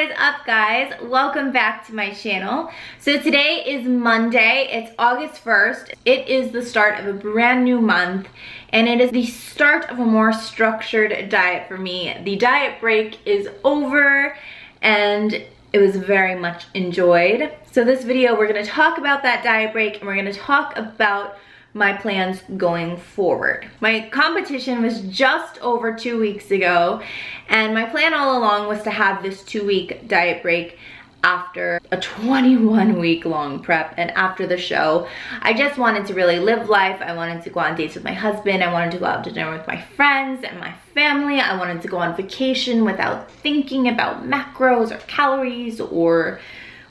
What is up, guys? Welcome back to my channel. So today is Monday. It's August 1st. It is the start of a brand new month, and it is the start of a more structured diet for me. The diet break is over, and it was very much enjoyed. So this video, we're gonna talk about that diet break, and we're gonna talk about my plans going forward. My competition was just over 2 weeks ago, and my plan all along was to have this 2-week diet break after a 21-week long prep. And after the show, I just wanted to really live life. I wanted to go on dates with my husband. I wanted to go out to dinner with my friends and my family. I wanted to go on vacation without thinking about macros or calories or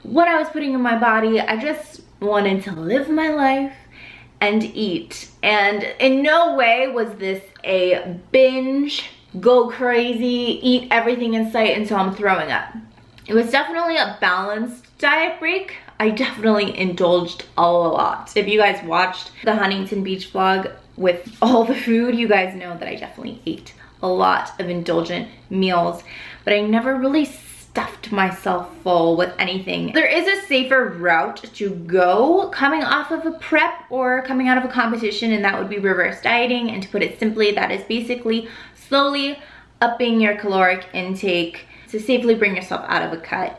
what I was putting in my body. I just wanted to live my life and eat. And in no way was this a binge, go crazy, eat everything in sight until I'm throwing up. It was definitely a balanced diet break. I definitely indulged a lot. If you guys watched the Huntington Beach vlog with all the food, you guys know that I definitely ate a lot of indulgent meals, but I never really stuffed myself full with anything. There is a safer route to go coming off of a prep or coming out of a competition, and that would be reverse dieting. And to put it simply, that is basically slowly upping your caloric intake to safely bring yourself out of a cut.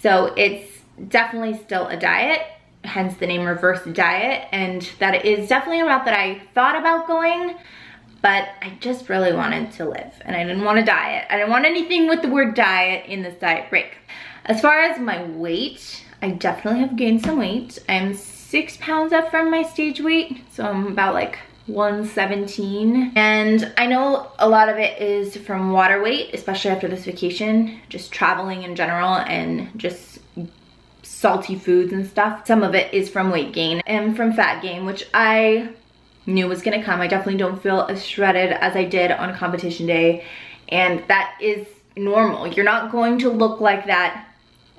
So it's definitely still a diet, hence the name reverse diet, and that is definitely a route that I thought about going, but I just really wanted to live, and I didn't want to diet. I didn't want anything with the word diet in this diet break. As far as my weight, I definitely have gained some weight. I'm 6 pounds up from my stage weight, so I'm about like 117. And I know a lot of it is from water weight, especially after this vacation, just traveling in general and just salty foods and stuff. Some of it is from weight gain and from fat gain, which I knew was gonna come. I definitely don't feel as shredded as I did on competition day, and that is normal. You're not going to look like that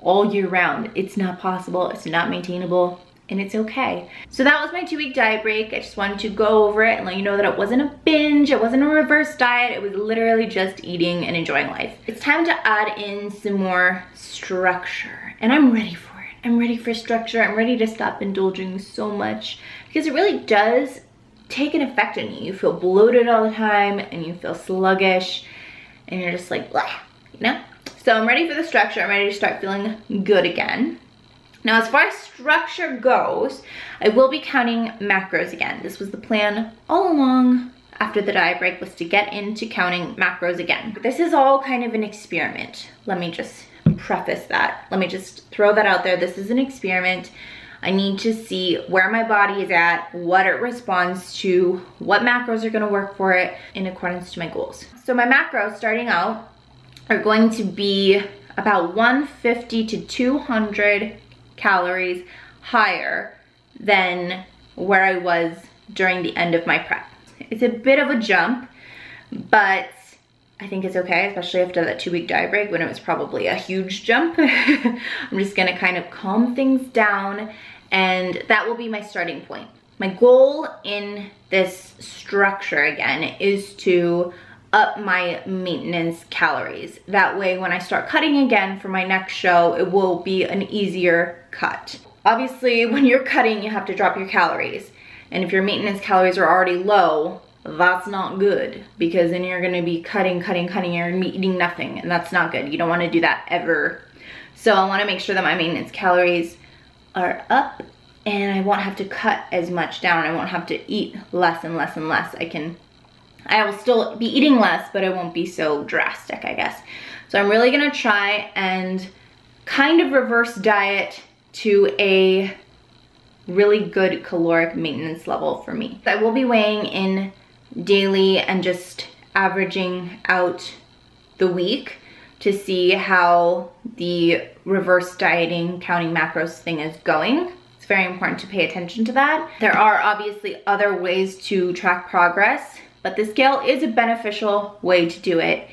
all year round. It's not possible, it's not maintainable, and it's okay. So that was my 2-week diet break. I just wanted to go over it and let you know that it wasn't a binge, it wasn't a reverse diet, it was literally just eating and enjoying life. It's time to add in some more structure, and I'm ready for it. I'm ready for structure. I'm ready to stop indulging so much, because it really does take an effect on you. You feel bloated all the time, and you feel sluggish, and you're just like, blah, you know? So I'm ready for the structure. I'm ready to start feeling good again. Now, as far as structure goes, I will be counting macros again. This was the plan all along after the diet break, was to get into counting macros again. This is all kind of an experiment. Let me just preface that. Let me just throw that out there. This is an experiment. I need to see where my body is at, what it responds to, what macros are gonna work for it in accordance to my goals. So my macros starting out are going to be about 150 to 200 calories higher than where I was during the end of my prep. It's a bit of a jump, but I think it's okay, especially after that 2-week diet break when it was probably a huge jump. I'm just gonna kind of calm things down, and that will be my starting point. My goal in this structure again is to up my maintenance calories. That way when I start cutting again for my next show, it will be an easier cut. Obviously, when you're cutting, you have to drop your calories. And if your maintenance calories are already low, that's not good, because then you're gonna be cutting, you're gonna be eating nothing, and that's not good. You don't wanna do that ever. So I wanna make sure that my maintenance calories are up, and I won't have to cut as much down. I won't have to eat less and less and less. I will still be eating less, but it won't be so drastic, I guess. So I'm really gonna try and kind of reverse diet to a really good caloric maintenance level for me. I will be weighing in daily and just averaging out the week to see how the reverse dieting counting macros thing is going. It's very important to pay attention to that. There are obviously other ways to track progress, but the scale is a beneficial way to do it,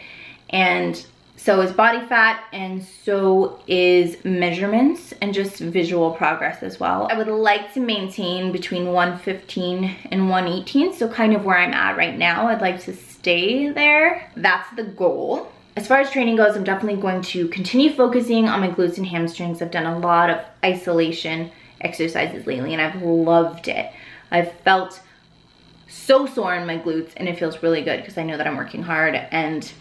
and so is body fat, and so is measurements and just visual progress as well. I would like to maintain between 115 and 118, so kind of where I'm at right now. I'd like to stay there. That's the goal. As far as training goes, I'm definitely going to continue focusing on my glutes and hamstrings. I've done a lot of isolation exercises lately and I've loved it. I've felt so sore in my glutes and it feels really good because I know that I'm working hard and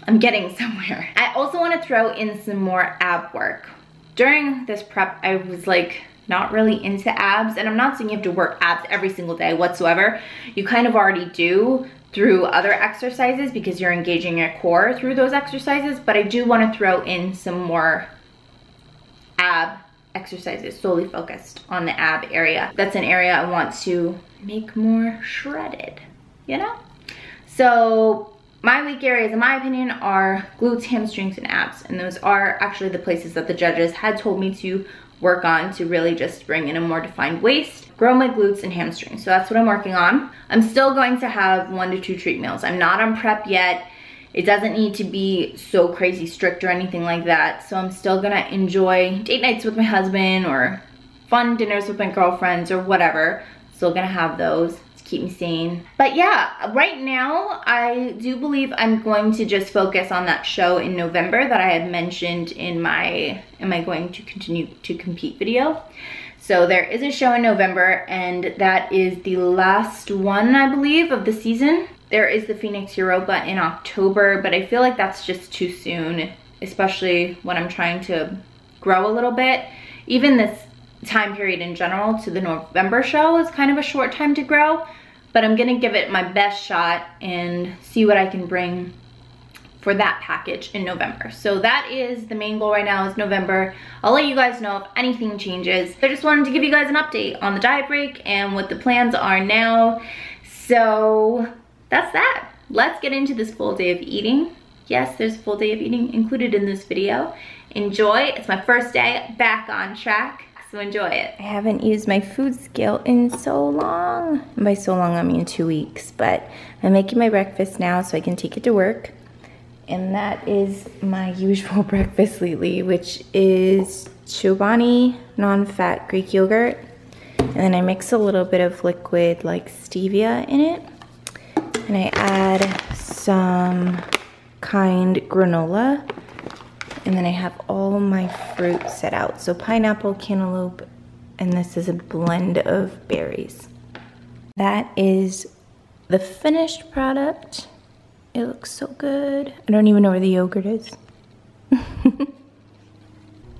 I'm getting somewhere. I also want to throw in some more ab work. During this prep, I was like not really into abs, and I'm not saying you have to work abs every single day whatsoever. You kind of already do through other exercises because you're engaging your core through those exercises, but I do want to throw in some more ab exercises solely focused on the ab area. That's an area I want to make more shredded, you know? So my weak areas, in my opinion, are glutes, hamstrings, and abs. And those are actually the places that the judges had told me to work on to really just bring in a more defined waist, grow my glutes and hamstrings. So that's what I'm working on. I'm still going to have 1 to 2 treat meals. I'm not on prep yet. It doesn't need to be so crazy strict or anything like that. So I'm still gonna enjoy date nights with my husband or fun dinners with my girlfriends or whatever. Still gonna have those. Keep me sane. But yeah, right now I do believe I'm going to just focus on that show in November that I had mentioned in my am I going to continue to compete video. So there is a show in November and that is the last one, I believe, of the season. There is the Phoenix Europa in October, but I feel like that's just too soon, especially when I'm trying to grow a little bit. Even this time period in general to the November show is kind of a short time to grow, but I'm gonna give it my best shot and see what I can bring for that package in November. So that is the main goal right now, is November. I'll let you guys know if anything changes. I just wanted to give you guys an update on the diet break and what the plans are now. So that's that. Let's get into this full day of eating. Yes, there's a full day of eating included in this video. Enjoy. It's my first day back on track. So enjoy it. I haven't used my food scale in so long. And by so long, I mean 2 weeks, but I'm making my breakfast now so I can take it to work. And that is my usual breakfast lately, which is Chobani non-fat Greek yogurt. And then I mix a little bit of liquid like stevia in it. And I add some kind granola. And then I have all my fruit set out. So pineapple, cantaloupe, and this is a blend of berries. That is the finished product. It looks so good. I don't even know where the yogurt is.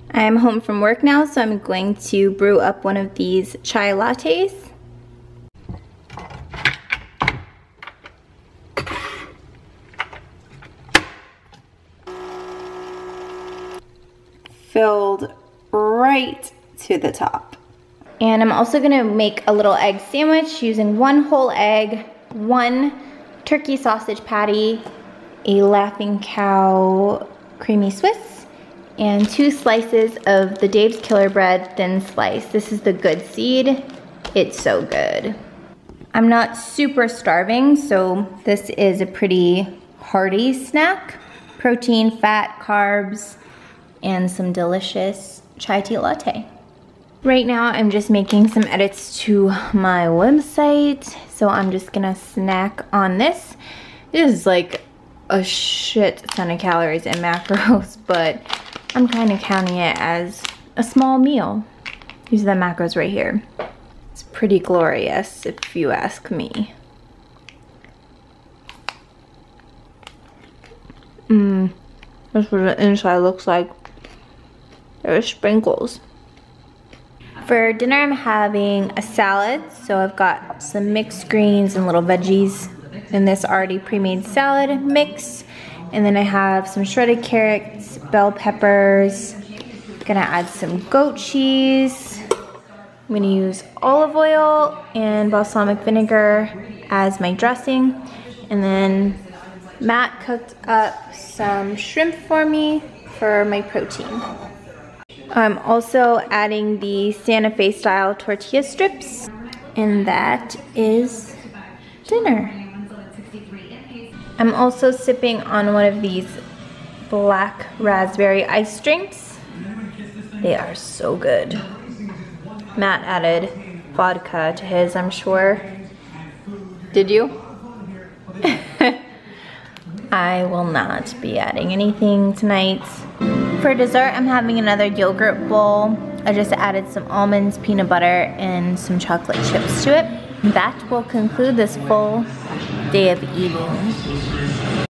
I'm home from work now, so I'm going to brew up one of these chai lattes. Filled right to the top. And I'm also gonna make a little egg sandwich using 1 whole egg, 1 turkey sausage patty, a Laughing Cow creamy Swiss, and 2 slices of the Dave's Killer Bread thin slice. This is the good seed. It's so good. I'm not super starving, so this is a pretty hearty snack. Protein, fat, carbs, and some delicious chai tea latte. Right now I'm just making some edits to my website, so I'm just gonna snack on this. This is like a shit ton of calories and macros, but I'm kind of counting it as a small meal. These are the macros right here. It's pretty glorious if you ask me. That's what the inside looks like. There's sprinkles. For dinner, I'm having a salad. So I've got some mixed greens and little veggies in this already pre-made salad mix. And then I have some shredded carrots, bell peppers. Gonna add some goat cheese. I'm gonna use olive oil and balsamic vinegar as my dressing. And then Matt cooked up some shrimp for me for my protein. I'm also adding the Santa Fe style tortilla strips, and that is dinner. I'm also sipping on one of these black raspberry ice drinks. They are so good. Matt added vodka to his, I'm sure. Did you? I will not be adding anything tonight. For dessert, I'm having another yogurt bowl. I just added some almonds, peanut butter, and some chocolate chips to it. That will conclude this full day of eating.